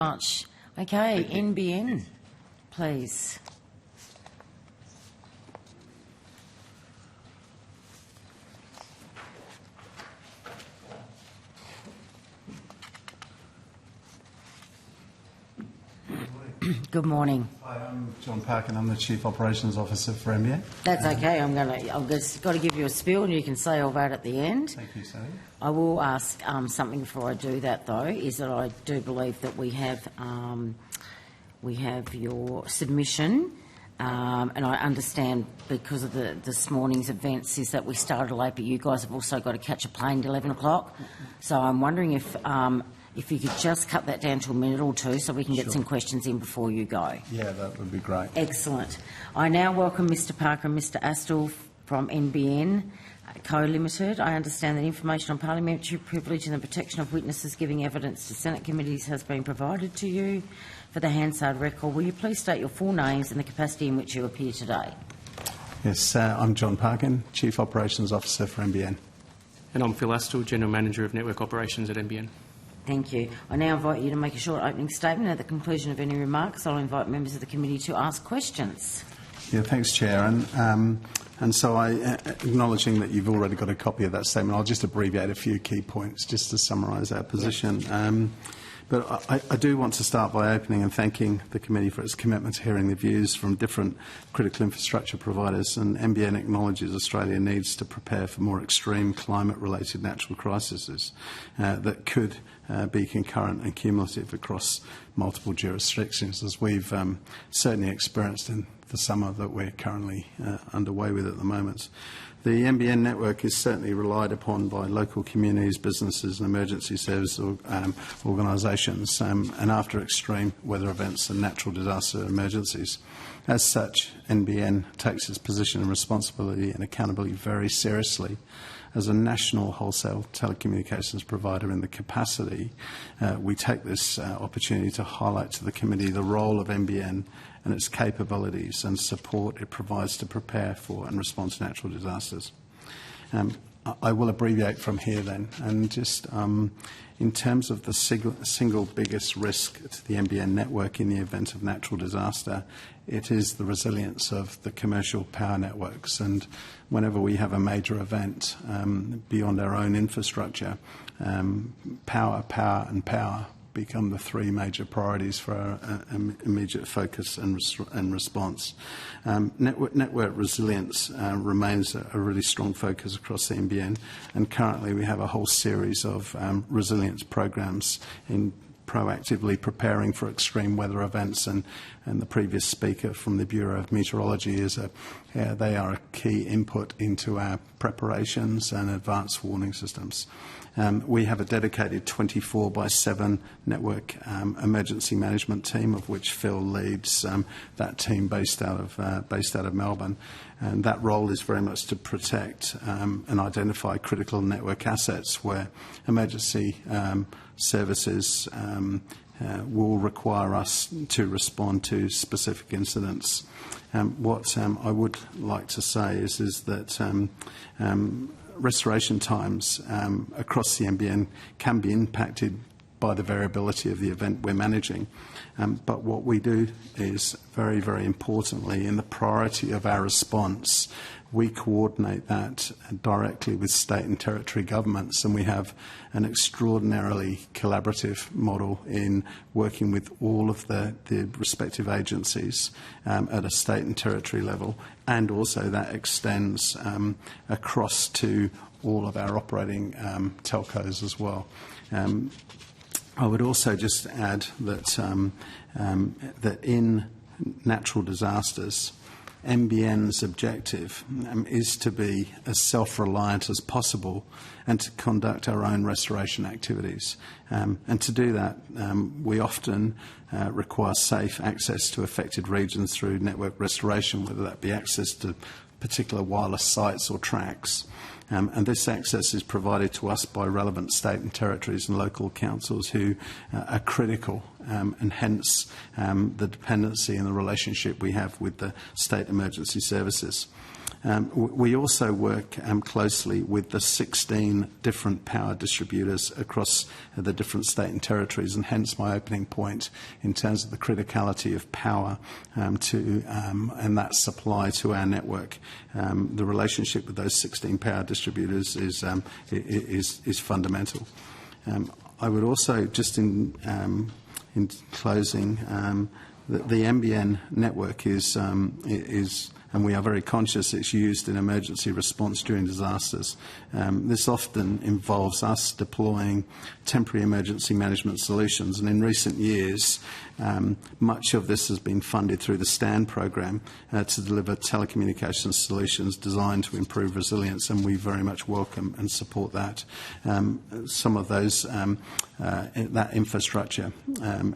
Much. Okay, NBN, please. Good morning. Hi, I'm John Parkin. I'm the Chief Operations Officer for NBN. That's okay. I've just got to give you a spiel, and you can say all that at the end. Thank you, Sally. I will ask something before I do that, though. Is that I do believe that we have your submission, and I understand because of this morning's events is that we started late, but you guys have also got to catch a plane at 11 o'clock. So I'm wondering if you could just cut that down to a minute or two so we can get some questions in before you go. Yeah, that would be great. Excellent. I now welcome Mr Parker and Mr Astle from NBN Co Limited. I understand that information on parliamentary privilege and the protection of witnesses giving evidence to Senate committees has been provided to you. For the Hansard record, will you please state your full names and the capacity in which you appear today? Yes, I'm John Parkin, Chief Operations Officer for NBN. And I'm Phil Astle, General Manager of Network Operations at NBN. Thank you. I now invite you to make a short opening statement. At the conclusion of any remarks, I'll invite members of the committee to ask questions. Yeah, thanks, Chair. And so acknowledging that you've already got a copy of that statement, I'll just abbreviate a few key points just to summarise our position. Yes. But I do want to start by opening and thanking the committee for its commitment to hearing the views from different critical infrastructure providers. And NBN acknowledges Australia needs to prepare for more extreme climate-related natural crises that could be concurrent and cumulative across multiple jurisdictions, as we've certainly experienced in the summer that we're currently underway with at the moment. The NBN network is certainly relied upon by local communities, businesses and emergency service organisations and after extreme weather events and natural disaster emergencies. As such, NBN takes its position and responsibility and accountability very seriously. As a national wholesale telecommunications provider in the capacity, we take this opportunity to highlight to the committee the role of NBN and its capabilities and support it provides to prepare for and respond to natural disasters. I will abbreviate from here then, and just in terms of the single biggest risk to the NBN network in the event of natural disaster, it is the resilience of the commercial power networks. And whenever we have a major event beyond our own infrastructure, power become the three major priorities for our immediate focus and response. Network resilience remains a really strong focus across the NBN, and currently we have a whole series of resilience programs in proactively preparing for extreme weather events, and the previous speaker from the Bureau of Meteorology they are a key input into our preparations and advanced warning systems. We have a dedicated 24/7 network emergency management team, of which Phil leads that team based out of Melbourne, and that role is very much to protect and identify critical network assets where emergency services will require us to respond to specific incidents. What I would like to say is that restoration times across the NBN can be impacted by the variability of the event we're managing. But what we do is, very, very importantly, in the priority of our response, we coordinate that directly with state and territory governments, and we have an extraordinarily collaborative model in working with all of the respective agencies at a state and territory level, and also that extends across to all of our operating telcos as well. I would also just add that that in natural disasters, NBN's objective is to be as self-reliant as possible and to conduct our own restoration activities. And to do that, we often require safe access to affected regions through network restoration, whether that be access to particular wireless sites or tracks. And this access is provided to us by relevant state and territories and local councils who are critical, and hence the dependency and the relationship we have with the state emergency services. We also work closely with the 16 different power distributors across the different state and territories, and hence my opening point in terms of the criticality of power and that supply to our network. The relationship with those 16 power distributors is fundamental. I would also, just in closing, the NBN network is and we are very conscious it's used in emergency response during disasters. This often involves us deploying temporary emergency management solutions, and in recent years much of this has been funded through the STAN program to deliver telecommunications solutions designed to improve resilience, and we very much welcome and support that. Some of those that infrastructure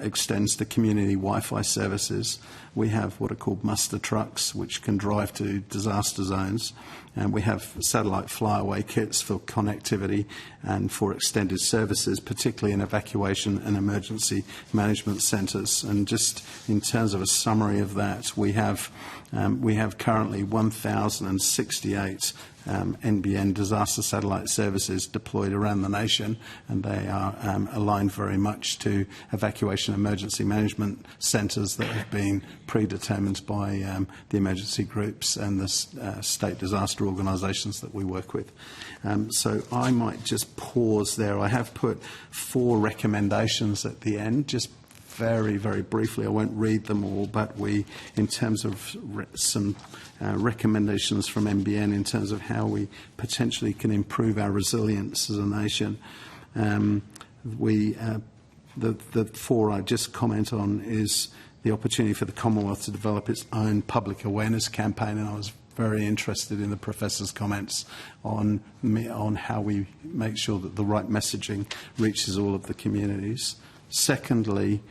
extends to community Wi-Fi services. We have what are called muster trucks, which can drive to disaster zones, and we have satellite flyaway kits for connectivity and for extended services, particularly in evacuation and emergency management centres. And just in terms of a summary of that, we have currently 1,068 NBN disaster satellite services deployed around the nation, and they are aligned very much to evacuation emergency management centres that have been predetermined by the emergency groups and the state disaster organisations that we work with. So I might just pause there. I have put 4 recommendations at the end, just very, very briefly. I won't read them all, but we, in terms of some recommendations from NBN in terms of how we potentially can improve our resilience as a nation, the 4 I just comment on is the opportunity for the Commonwealth to develop its own public awareness campaign, and I was very interested in the Professor's comments on how we make sure that the right messaging reaches all of the communities. Secondly,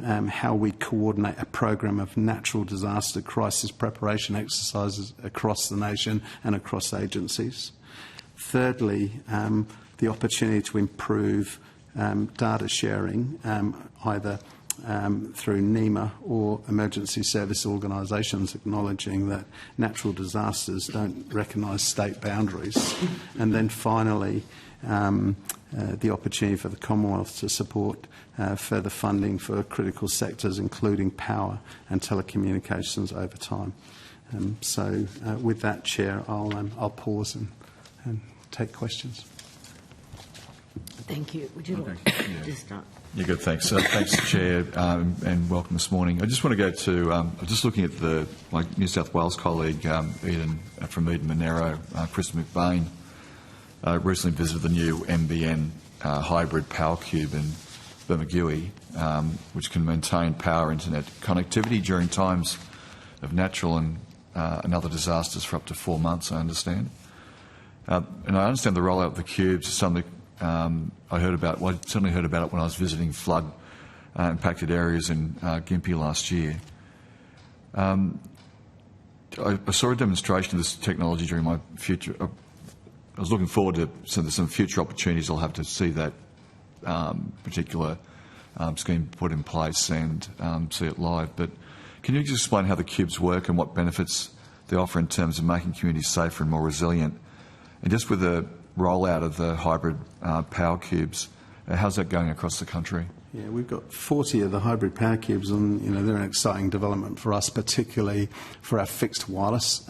how we coordinate a program of natural disaster crisis preparation exercises across the nation and across agencies. Thirdly, the opportunity to improve data sharing, either through NEMA or emergency service organisations, acknowledging that natural disasters don't recognise state boundaries. And then finally, the opportunity for the Commonwealth to support further funding for critical sectors, including power and telecommunications over time. So with that, Chair, I'll pause and take questions. Thank you. Would you like to start? Yeah, good, thanks. Thanks, Chair, and welcome this morning. I just want to go to, just looking at my New South Wales colleague, Eden, from Eden Monero, Kristen McBain, recently visited the new NBN hybrid power cube in Bermagui, which can maintain power internet connectivity during times of natural and other disasters for up to 4 months, I understand. And I understand the rollout of the cubes is something I heard about. Well, I certainly heard about it when I was visiting flood impacted areas in Gympie last year. I saw a demonstration of this technology during my future. I was looking forward to some future opportunities I'll have to see that particular scheme put in place and see it live. But can you just explain how the cubes work and what benefits they offer in terms of making communities safer and more resilient? And just with the rollout of the hybrid power cubes, how's that going across the country? Yeah, we've got 40 of the hybrid power cubes, and they're an exciting development for us, particularly for our fixed wireless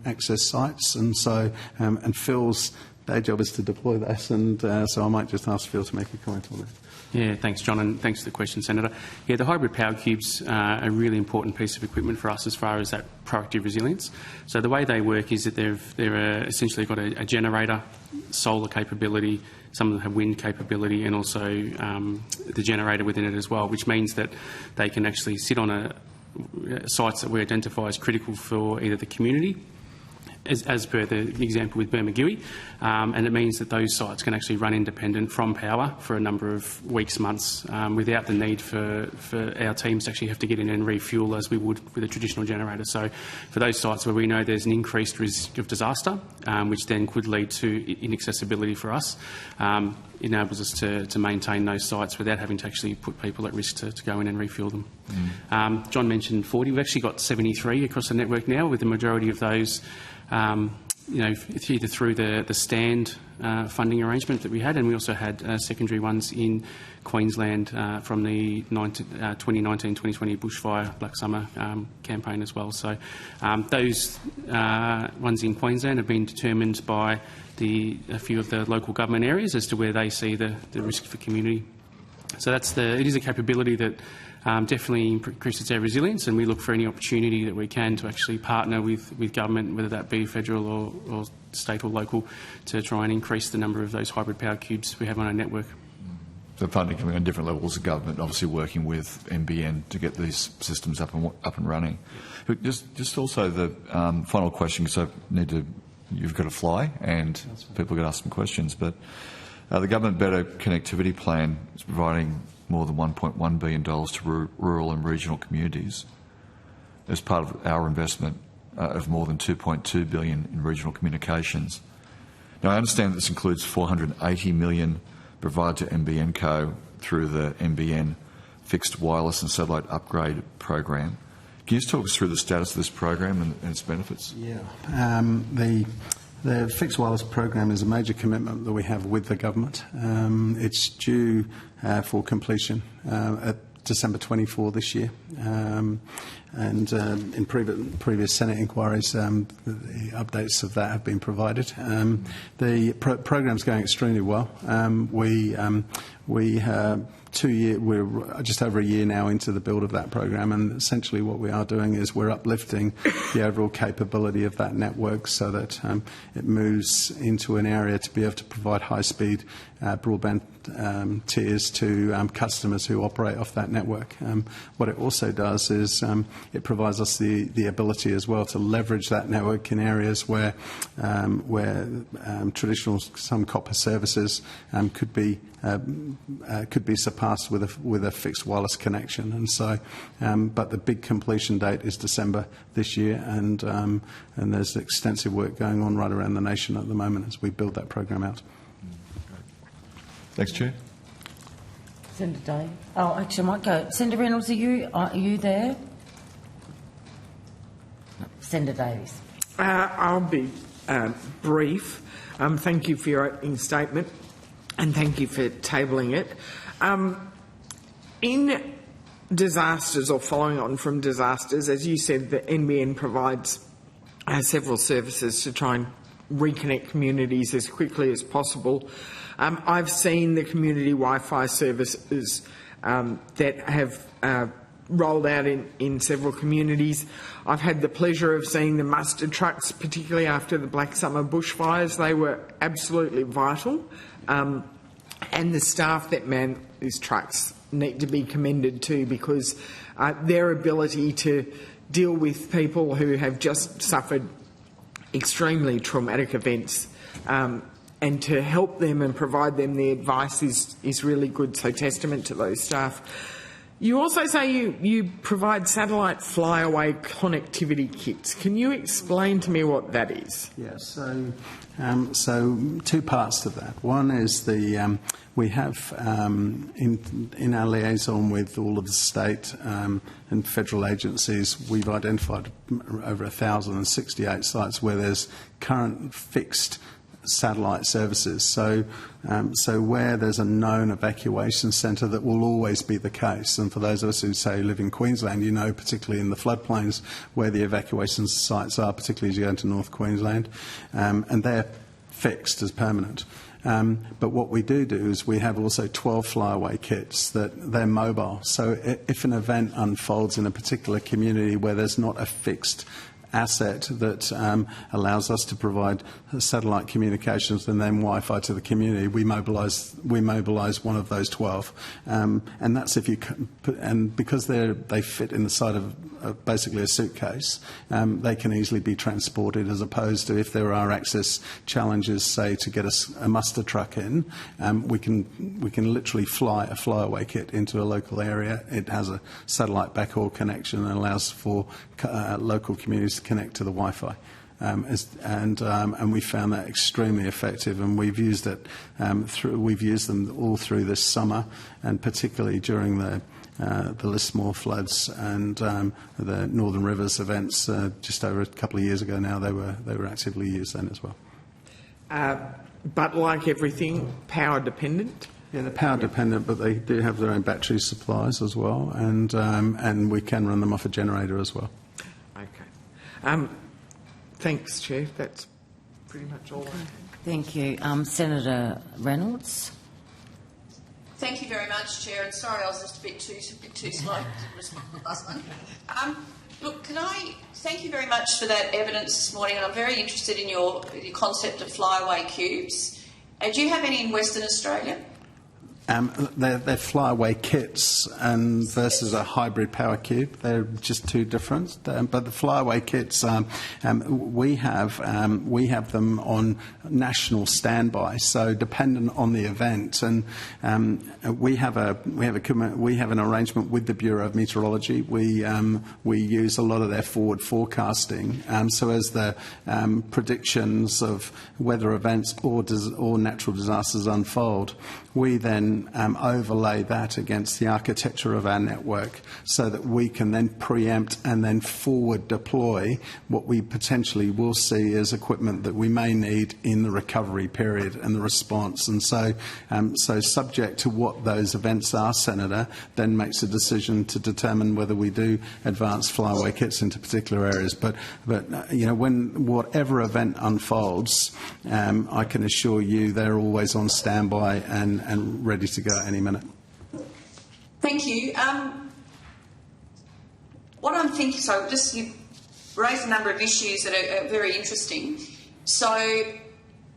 access sites. And so, and Phil's day job is to deploy that, and so I might just ask Phil to make a comment on that. Yeah, thanks, John, and thanks for the question, Senator. Yeah, the hybrid power cubes are a really important piece of equipment for us as far as that proactive resilience. So the way they work is that they've essentially got a generator, solar capability. Some of them have wind capability, and also the generator within it as well, which means that they can actually sit on sites that we identify as critical for either the community as per the example with Bermagui, and it means that those sites can actually run independent from power for a number of weeks, months, without the need for our teams to actually have to get in and refuel as we would with a traditional generator. So for those sites where we know there's an increased risk of disaster, which then could lead to inaccessibility for us, enables us to maintain those sites without having to actually put people at risk to go in and refuel them. John mentioned 40. We've actually got 73 across the network now, with the majority of those it's either through the stand funding arrangement that we had, and we also had secondary ones in Queensland from the 2019-2020 bushfire Black Summer campaign as well. So those ones in Queensland have been determined by a few of the local government areas as to where they see the risk for community. So it is a capability that definitely increases our resilience, and we look for any opportunity that we can to actually partner with government, whether that be federal or state or local, to try and increase the number of those hybrid power cubes we have on our network. So funding coming on different levels of government, obviously working with NBN to get these systems up and running. But just also the final question, because you've got to fly and people got to ask some questions, but the Government Better Connectivity Plan is providing more than $1.1 billion to rural and regional communities as part of our investment of more than $2.2 billion in regional communications. Now, I understand this includes $480 million provided to NBN Co through the NBN Fixed Wireless and Satellite Upgrade Program. Can you just talk us through the status of this program and its benefits? Yeah. The Fixed Wireless Program is a major commitment that we have with the government. It's due for completion at December 24 this year. In previous Senate inquiries, the updates of that have been provided. The program's going extremely well. We're just over a year now into the build of that program, and essentially what we are doing is we're uplifting the overall capability of that network so that it moves into an area to be able to provide high-speed broadband tiers to customers who operate off that network. What it also does is it provides us the ability as well to leverage that network in areas where traditional some copper services could be surpassed with a fixed wireless connection, and so. But the big completion date is December this year, and there's extensive work going on right around the nation at the moment as we build that program out. Thanks, Chair. Senator Day. Oh, actually, I might go. Senator Reynolds, are you there? No. Senator Davies. I'll be brief. Thank you for your opening statement, and thank you for tabling it. In disasters, or following on from disasters, as you said, the NBN provides several services to try and reconnect communities as quickly as possible. I've seen the community Wi-Fi services that have rolled out in several communities. I've had the pleasure of seeing the muster trucks, particularly after the Black Summer bushfires. They were absolutely vital. And the staff that man these trucks need to be commended too, because their ability to deal with people who have just suffered extremely traumatic events and to help them and provide them the advice is really good, so testament to those staff. You also say you provide satellite flyaway connectivity kits. Can you explain to me what that is? Yeah, so two parts to that. One is we have in our liaison with all of the state and federal agencies, we've identified over 1,068 sites where there's current fixed satellite services. So where there's a known evacuation centre, that will always be the case. And for those of us who say live in Queensland, you know, particularly in the floodplains where the evacuation sites are, particularly as you go into North Queensland, and they're fixed as permanent. But what we do is we have also 12 flyaway kits that they're mobile. So if an event unfolds in a particular community where there's not a fixed asset that allows us to provide satellite communications and then Wi-Fi to the community, we mobilise one of those 12, and that's if you and because they fit in the side of basically a suitcase, they can easily be transported, as opposed to if there are access challenges, say to get a muster truck in, we can literally fly a flyaway kit into a local area. It has a satellite backhaul connection and allows for local communities to connect to the Wi-Fi. And we found that extremely effective, and we've used it we've used them all through this summer, and particularly during the Lismore floods and the Northern Rivers events just over a couple of years ago now. They were actively used then as well. But like everything, power dependent. Yeah, they're power dependent, but they do have their own battery supplies as well, and we can run them off a generator as well. Okay. Thanks, Chair. That's pretty much all I have. Thank you. Senator Reynolds. Thank you very much, Chair. And sorry, I was just a bit too slow to respond to the last one. Look, can I thank you very much for that evidence this morning, and I'm very interested in your concept of flyaway cubes. Do you have any in Western Australia? They're flyaway kits and versus a hybrid power cube. They're just two different. But the flyaway kits, we have them on national standby. So dependent on the event, and we have an arrangement with the Bureau of Meteorology. We use a lot of their forward forecasting. So as the predictions of weather events or natural disasters unfold, we then overlay that against the architecture of our network so that we can then preempt and then forward deploy what we potentially will see as equipment that we may need in the recovery period and the response. And so subject to what those events are, Senator, then makes a decision to determine whether we do advance flyaway kits into particular areas. But when whatever event unfolds, I can assure you they're always on standby and ready to go at any minute. Thank you. What I'm thinking, so just you raised a number of issues that are very interesting. So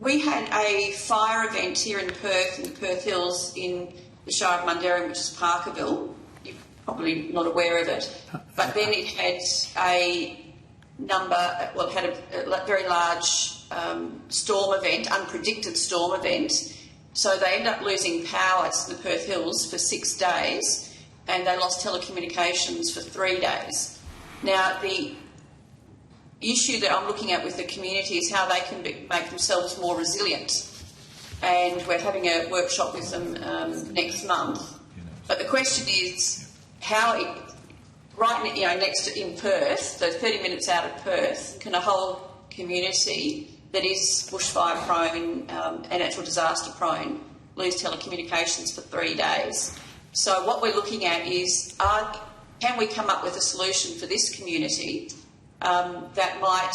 we had a fire event here in Perth, in the Perth Hills, in the Shire of Mundaring, which is Parkerville. You're probably not aware of it. But then it had a very large storm event, unpredicted storm event. So they ended up losing power to the Perth Hills for 6 days, and they lost telecommunications for 3 days. Now, the issue that I'm looking at with the community is how they can make themselves more resilient. And we're having a workshop with them next month. But the question is how next to in Perth, so 30 minutes out of Perth, can a whole community that is bushfire prone and natural disaster prone lose telecommunications for 3 days? So what we're looking at is, can we come up with a solution for this community that might,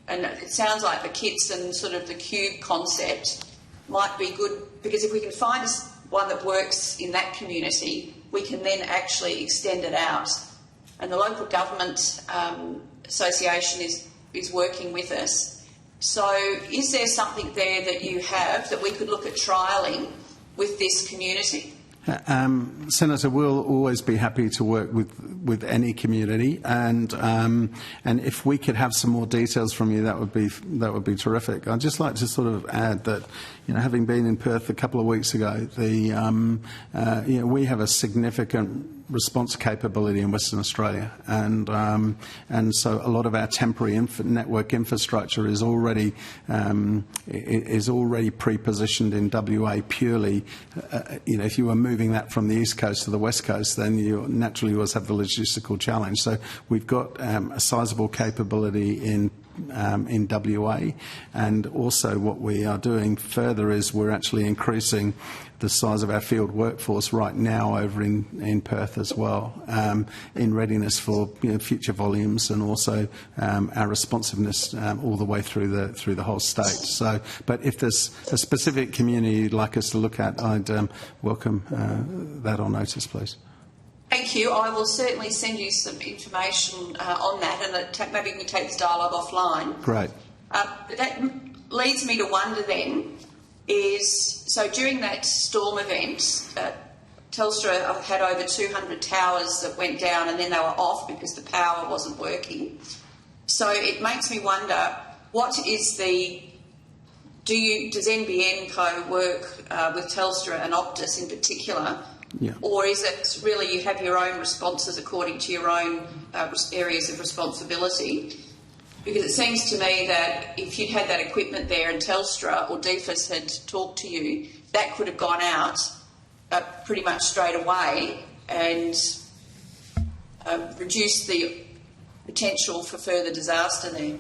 and it sounds like the kits and sort of the cube concept might be good, because if we can find one that works in that community, we can then actually extend it out. And the local government association is working with us. So is there something there that you have that we could look at trialling with this community? Senator, we'll always be happy to work with any community, and if we could have some more details from you, that would be terrific. I'd just like to sort of add that, having been in Perth a couple of weeks ago, we have a significant response capability in Western Australia, and so a lot of our temporary network infrastructure is already pre-positioned in WA purely. If you were moving that from the east coast to the west coast, then you naturally always have the logistical challenge. So we've got a sizable capability in WA, and also what we are doing further is we're actually increasing the size of our field workforce right now over in Perth as well, in readiness for future volumes, and also our responsiveness all the way through the whole state. So, but if there's a specific community you'd like us to look at, I'd welcome that on notice, please. Thank you. I will certainly send you some information on that, and maybe we can take this dialogue offline. Great. That leads me to wonder then, is so during that storm event, Telstra had over 200 towers that went down and then they were off because the power wasn't working. So it makes me wonder, what is the... Does NBN Co work with Telstra and Optus in particular? Yeah. Or is it really you have your own responses according to your own areas of responsibility? Because it seems to me that if you'd had that equipment there and Telstra or DFIS had talked to you, that could have gone out pretty much straight away and reduced the potential for further disaster there.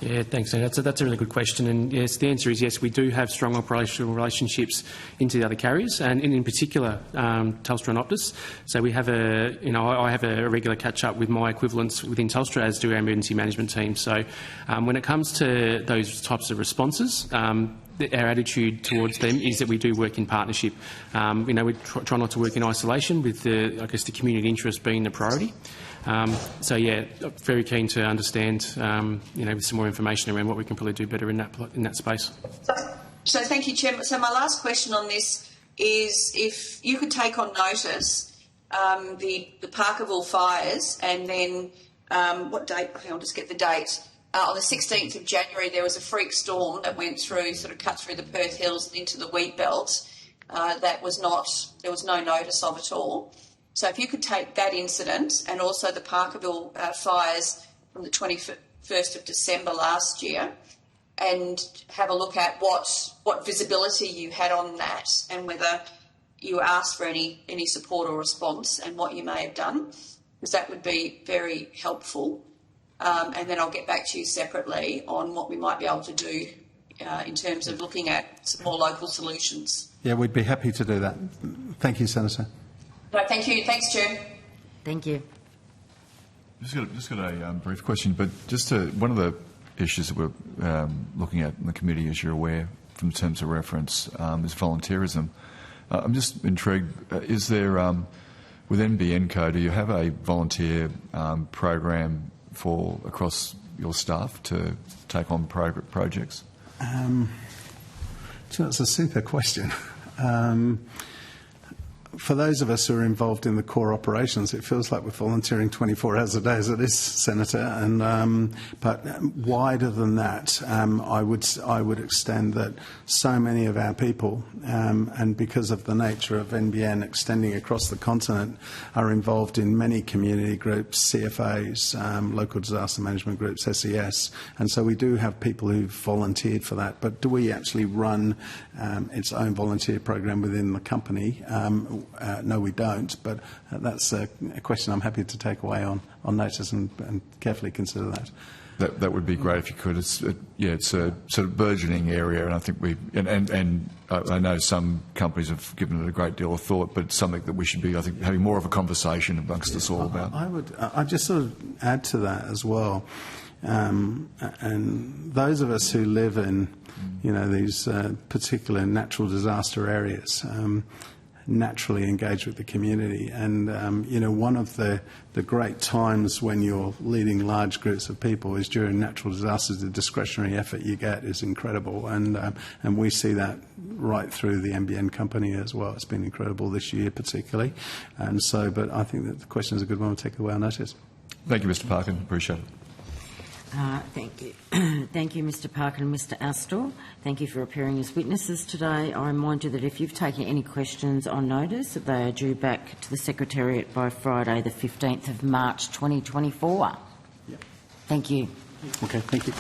Yeah, thanks, Senator. That's a really good question. And yes, the answer is yes, we do have strong operational relationships into the other carriers, and in particular Telstra and Optus. So we have I have a regular catch-up with my equivalents within Telstra, as do our emergency management team. So when it comes to those types of responses, our attitude towards them is that we do work in partnership. We try not to work in isolation, with the community interest being the priority. So yeah, very keen to understand, with some more information around what we can probably do better in that space. So thank you, Chairman. So my last question on this is if you could take on notice the Parkerville fires, and then what date? I'll just get the date. On the 16th of January, there was a freak storm that went through, cut through the Perth Hills and into the wheat belt. There was no notice of at all. So if you could take that incident and also the Parkerville fires from the 21st of December last year, and have a look at what visibility you had on that, and whether you asked for any support or response, and what you may have done, because that would be very helpful. And then I'll get back to you separately on what we might be able to do in terms of looking at some more local solutions. Yeah, we'd be happy to do that. Thank you, Senator. No, thank you. Thanks, Chair. Thank you. Just got a brief question, but one of the issues that we're looking at in the committee, as you're aware, from terms of reference, is volunteerism. I'm just intrigued. Is there, with NBN Co, do you have a volunteer program across your staff to take on projects? That's a super question. For those of us who are involved in the core operations, it feels like we're volunteering 24 hours a day as it is, Senator. But wider than that, I would extend that so many of our people, and because of the nature of NBN extending across the continent, are involved in many community groups, CFAs, local disaster management groups, SES, and so we do have people who've volunteered for that. But do we actually run its own volunteer program within the company? No, we don't, but that's a question I'm happy to take away on notice and carefully consider that. That would be great if you could. It's a sort of burgeoning area, and I think I know some companies have given it a great deal of thought, but it's something that we should be, I think, having more of a conversation amongst us all about. I'd just sort of add to that as well, and those of us who live in, these particular natural disaster areas, naturally engage with the community. And, one of the great times when you're leading large groups of people is during natural disasters. The discretionary effort you get is incredible. And we see that right through the NBN company as well. It's been incredible this year particularly. And so, but I think that the question is a good one to take away on notice. Thank you, Mr. Parkin. Appreciate it. Thank you. Thank you, Mr. Parker and Mr. Astor. Thank you for appearing as witnesses today. I remind you that if you've taken any questions on notice, that they are due back to the Secretariat by Friday, the 15th of March 2024. Yep. Thank you. Okay, thank you.